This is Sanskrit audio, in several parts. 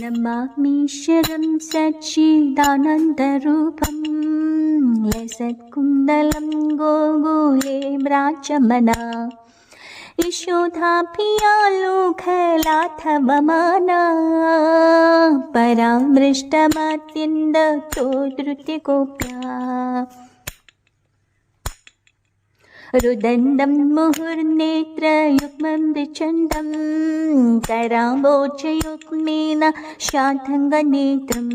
नमामीश्वरं सच्चिदानन्दरूपं लसत्कुण्डलं गोकुले व्राजमना यशोधाभियालोकलाथवमाना परामृष्टमत्यन्दतो धृत्यगोप्या रुदन्दं मुहुर्नेत्रयुग्मं द्विचन्दं कराम्बोजयुग्मेन शार्दूलनेत्रं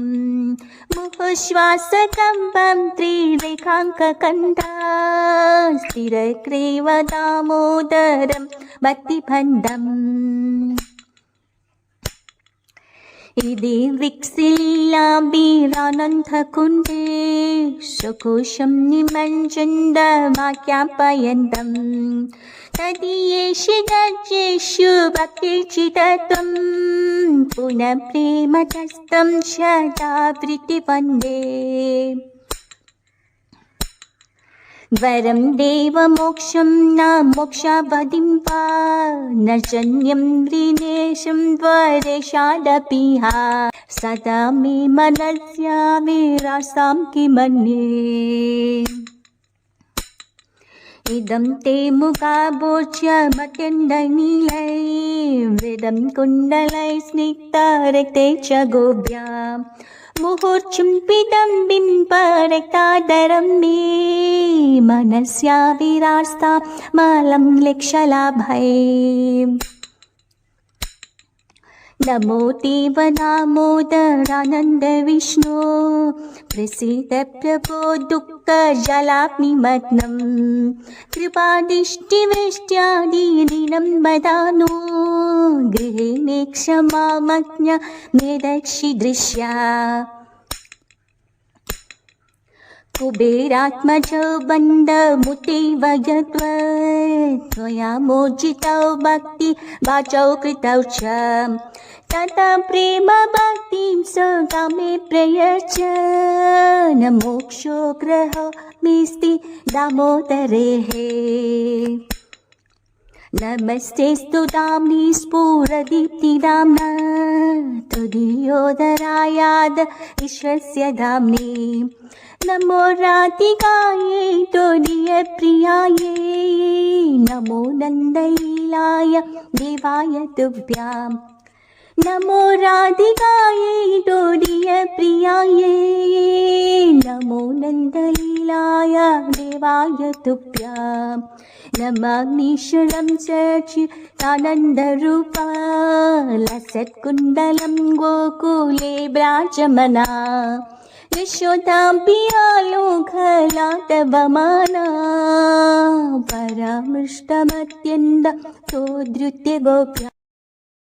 मुहुश्वासकम्पं त्रिरेखाङ्ककण्ठा स्थिरग्रीव दामोदरं भक्तिबन्धम् इति विक्सिल्लाभिरानन्दकुण्डे सुकोशं निमज्जन्तवाक्यापयन्तं तदीयेषु गजेषु भक्तिचित्तं पुनः प्रेमतस्तं शतावृत्तिवन्दे वरं देवमोक्षं न मोक्षावधिं वा न जन्यं ऋणेशं द्वारेषादपि सदा मे मनस्या विरासां किमन्ये इदं ते मुखाभोज्यमत्यन्तनीलैर्विदं कुण्डलैः स्निग्धरक्ते च गोप्याम् मुहुर्चुम्बितं बिम्बरक्तादरं मे मनस्या विरास्ता मलं लेक्षलाभै नमो देव दामोदरानन्द विष्णु प्रसीद प्रभो दुःखजलाग्निमग्नं कृपादृष्टिवृष्ट्यादिदिनं वदानो गृहे नेक्षमामज्ञ मेदक्षिदृश्या कुबेरात्मजौ बन्धमुतेव त्वया मोचितौ भक्ति वाचौ कृतौ च तथा प्रेम भक्तिं सकामे प्रयच्छ न मोक्षो ग्रहो मेस्ति दामोदरेः नमस्तेस्तु दाम्नि स्फुरदीप्तिदाम्ना त्वदीयोदरायाद विश्वस्य धाम्नि नमो राधिकायै त्वदीयप्रियायै नमो नन्दलीलाय देवाय तुभ्याम् नमो राधिकायै त्वदीयप्रियायै नमो नन्दलीलाय देवाय तुभ्याम् नमामीश्वरं सच्चिदानन्दरूपा लसत्कुण्डलं गोकुले व्राजमना यशोदाभियालोकलाटवमाना परामृष्टमत्यन्ततो धृत्य गोप्या।